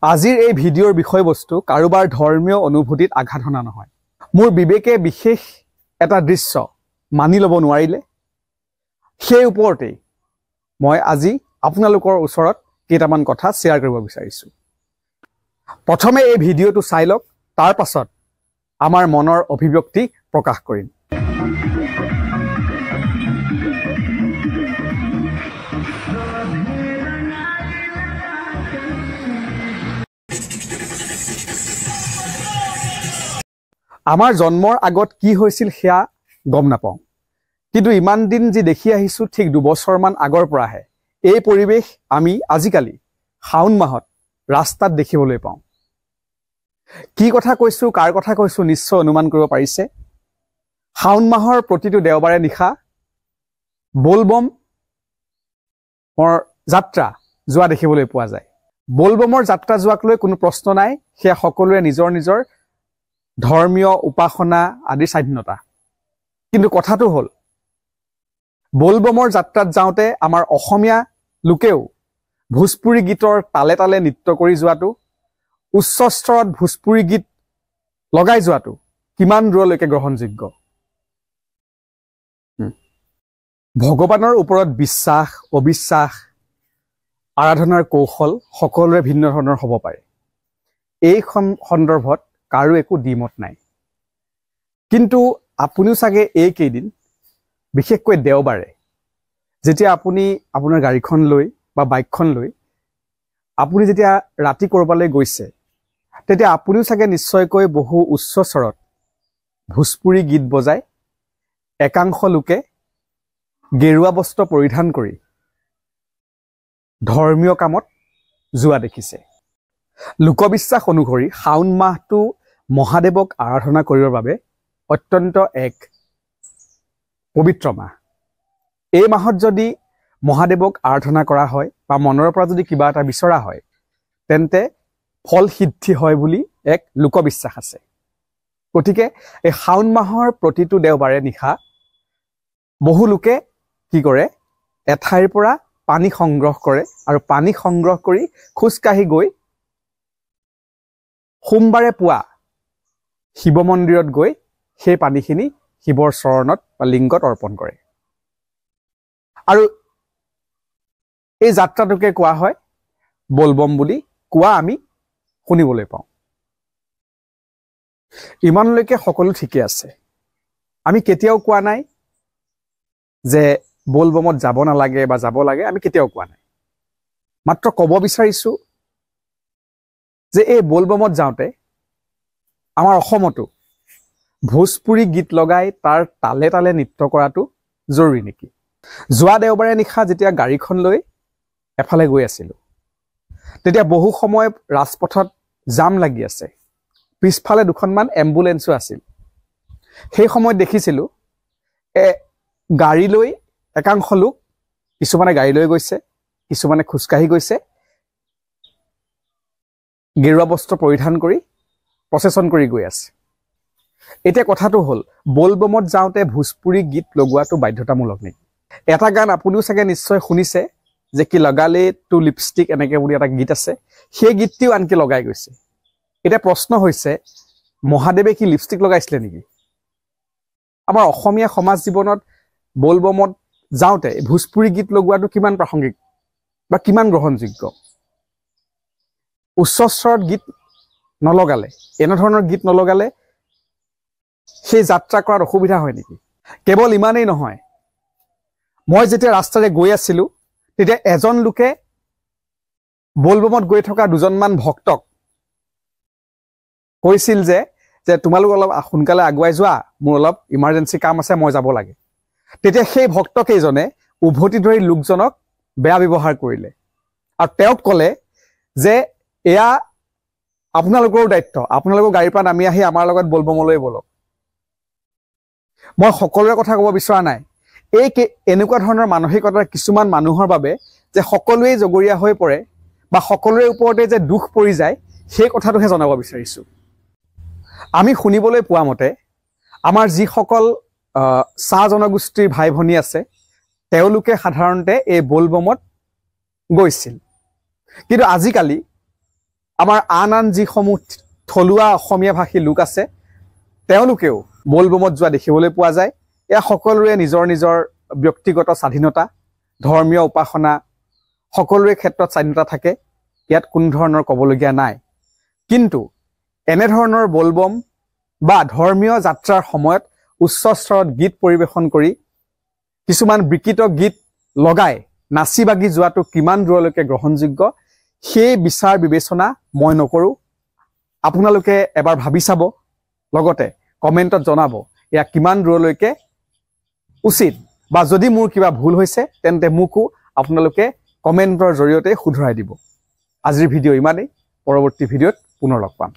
আজিৰ এই ভিডিঅ'ৰ বিষয়বস্তু কাৰোবাৰ ধৰ্মীয় অনুভূতিত আঘাত হনা নহয়। মোৰ বিবেকে বিশেষ এটা দৃশ্য মানি ল'ব নোৱাৰিলে, সেই ওপৰতেই মই আজি আপোনালোকৰ ওচৰত কেইটামান কথা শ্বেয়াৰ কৰিব বিচাৰিছোঁ। প্ৰথমে এই ভিডিঅ'টো চাই লওক, তাৰ পাছত আমাৰ মনৰ অভিব্যক্তি প্ৰকাশ কৰিম। আমাৰ জন্মৰ আগত কি হৈছিল সেয়া গম নাপাওঁ, কিন্তু ইমান দিন যি দেখি আহিছোঁ ঠিক 2 বছৰমান আগৰ পৰাহে এই পৰিৱেশ আমি আজিকালি শাওণ মাহত ৰাস্তাত দেখিবলৈ পাওঁ। কি কথা কৈছোঁ, কাৰ কথা কৈছোঁ নিশ্চয় অনুমান কৰিব পাৰিছে। শাওণ মাহৰ প্ৰতিটো দেওবাৰে নিশা বলবমৰ যাত্ৰা যোৱা দেখিবলৈ পোৱা যায়। বলবমৰ যাত্ৰা যোৱাক লৈ কোনো প্ৰশ্ন নাই, সেয়া সকলোৰে নিজৰ নিজৰ ধৰ্মীয় উপাসনা আদিৰ স্বাধীনতা। কিন্তু কথাটো হ'ল, বলবমৰ যাত্ৰাত যাওঁতে আমাৰ অসমীয়া লোকেও ভোজপুৰী গীতৰ তালে তালে নৃত্য কৰি যোৱাটো, উচ্চ স্তৰত ভোজপুৰী গীত লগাই যোৱাটো কিমান দূৰলৈকে গ্ৰহণযোগ্য? ভগৱানৰ ওপৰত বিশ্বাস অবিশ্বাস, আৰাধনাৰ কৌশল সকলোৰে ভিন্ন ধৰণৰ হ'ব পাৰে। এই সন্দৰ্ভত কাৰো একো দ্বিমত নাই। কিন্তু আপুনিও চাগে এইকেইদিন, বিশেষকৈ দেওবাৰে যেতিয়া আপুনি আপোনাৰ গাড়ীখন লৈ বা বাইকখন লৈ আপুনি যেতিয়া ৰাতি ক'ৰবালৈ গৈছে, তেতিয়া আপুনিও চাগে নিশ্চয়কৈ বহু উচ্চ স্বৰত ভোজপুৰী গীত বজাই একাংশ লোকে গেৰুৱা বস্ত্ৰ পৰিধান কৰি ধৰ্মীয় কামত যোৱা দেখিছে। লোকবিশ্বাস অনুসৰি শাওণ মাহটো মহাদেৱক আৰাধনা কৰিবৰ বাবে অত্যন্ত এক পবিত্ৰ মাহ। এই মাহত যদি মহাদেৱক আৰাধনা কৰা হয় বা মনৰ পৰা যদি কিবা এটা বিচৰা হয়, তেন্তে ফল সিদ্ধি হয় বুলি এক লোকবিশ্বাস আছে। গতিকে এই শাওণ মাহৰ প্ৰতিটো দেওবাৰে নিশা বহু লোকে কি কৰে, এঠাইৰ পৰা পানী সংগ্ৰহ কৰে আৰু পানী সংগ্ৰহ কৰি খোজকাঢ়ি গৈ সোমবাৰে পুৱা শিৱ মন্দিৰত গৈ সেই পানীখিনি শিৱৰ চৰণত বা লিংগত অৰ্পণ কৰে। আৰু এই যাত্ৰাটোকে কোৱা হয় বলবম বুলি কোৱা আমি শুনিবলৈ পাওঁ। ইমানলৈকে সকলো ঠিকে আছে। আমি কেতিয়াও কোৱা নাই যে বলবমত যাব নালাগে বা যাব লাগে, আমি কেতিয়াও কোৱা নাই। মাত্ৰ ক'ব বিচাৰিছোঁ যে এই বলবমত যাওঁতে আমাৰ অসমতো ভোজপুৰী গীত লগাই তাৰ তালে তালে নৃত্য কৰাটো জৰুৰী নেকি? যোৱা দেওবাৰে নিশা যেতিয়া গাড়ীখন লৈ এফালে গৈ আছিলোঁ, তেতিয়া বহু সময় ৰাজপথত জাম লাগি আছে। পিছফালে 2খনমান এম্বুলেঞ্চো আছিল। সেই সময়ত দেখিছিলোঁ গাড়ী লৈ একাংশ লোক, কিছুমানে গাড়ী লৈ গৈছে, কিছুমানে খোজকাঢ়ি গৈছে, গেৰুৱা বস্ত্ৰ পৰিধান কৰি প্ৰচেছন কৰি গৈ আছে। এতিয়া কথাটো হ'ল, বলবমত যাওঁতে ভোজপুৰী গীত লগোৱাটো বাধ্যতামূলক নেকি? এটা গান আপুনিও চাগে নিশ্চয় শুনিছে যে কি লগালে টু লিপষ্টিক এনেকে বুলি এটা গীত আছে, সেই গীতটিও আনকি লগাই গৈছে। এতিয়া প্ৰশ্ন হৈছে, মহাদেৱে কি লিপষ্টিক লগাইছিলে নেকি? আমাৰ অসমীয়া সমাজ জীৱনত বলবমত যাওঁতে ভোজপুৰী গীত লগোৱাটো কিমান প্ৰাসংগিক বা কিমান গ্ৰহণযোগ্য? উচ্চ স্তৰত গীত নলগালে, এনেধৰণৰ গীত নলগালে সেই যাত্ৰা কৰাত অসুবিধা হয় নেকি? কেৱল ইমানেই নহয়, মই যেতিয়া ৰাস্তাৰে গৈ আছিলোঁ, তেতিয়া এজন লোকে বলবমত গৈ থকা 2জনমান ভক্তক কৈছিল যে তোমালোক অলপ সোনকালে আগুৱাই যোৱা, মোৰ অলপ ইমাৰ্জেঞ্চি কাম আছে, মই যাব লাগে। তেতিয়া সেই ভক্তকেইজনে উভতি ধৰি লোকজনক বেয়া ব্যৱহাৰ কৰিলে আৰু তেওঁক ক'লে যে এয়া আপোনালোকৰো দায়িত্ব, আপোনালোকৰ গাড়ীৰ পৰা নামি আহি আমাৰ লগত বলবমলৈ বলক। মই সকলোৰে কথা ক'ব বিচৰা নাই। এনেকুৱা ধৰণৰ মানসিকতাৰ কিছুমান মানুহৰ বাবে যে সকলোৱেই জগৰীয়া হৈ পৰে বা সকলোৰে ওপৰতে যে দুখ পৰি যায়, সেই কথাটোহে জনাব বিচাৰিছোঁ। আমি শুনিবলৈ পোৱা মতে আমাৰ যিসকল চাহ জনগোষ্ঠীৰ ভাই ভনী আছে, তেওঁলোকে সাধাৰণতে এই বলবমত গৈছিল। কিন্তু আজিকালি আমাৰ আন যিসমূহ থলুৱা অসমীয়া ভাষী লোক আছে তেওঁলোকেও বলবমত যোৱা দেখিবলৈ পোৱা যায়। এয়া সকলোৰে নিজৰ নিজৰ ব্যক্তিগত স্বাধীনতা, ধৰ্মীয় উপাসনা সকলোৰে ক্ষেত্ৰত স্বাধীনতা থাকে, ইয়াত কোনো ধৰণৰ ক'বলগীয়া নাই। কিন্তু এনেধৰণৰ বলবম বা ধৰ্মীয় যাত্ৰাৰ সময়ত উচ্চ স্তৰত গীত পৰিৱেশন কৰি কিছুমান বিকৃত গীত লগাই নাচি বাগি যোৱাটো কিমান দূৰলৈকে গ্ৰহণযোগ্য সেই বিচাৰ বিবেচনা মই নকৰোঁ। আপোনালোকে এবাৰ ভাবি চাব, লগতে কমেণ্টত জনাব এয়া কিমান দূৰলৈকে উচিত, বা যদি মোৰ কিবা ভুল হৈছে তেন্তে মোকো আপোনালোকে কমেণ্টৰ জৰিয়তে শুধৰাই দিব। আজিৰ ভিডিঅ' ইমানেই, পৰৱৰ্তী ভিডিঅ'ত পুনৰ লগ পাম।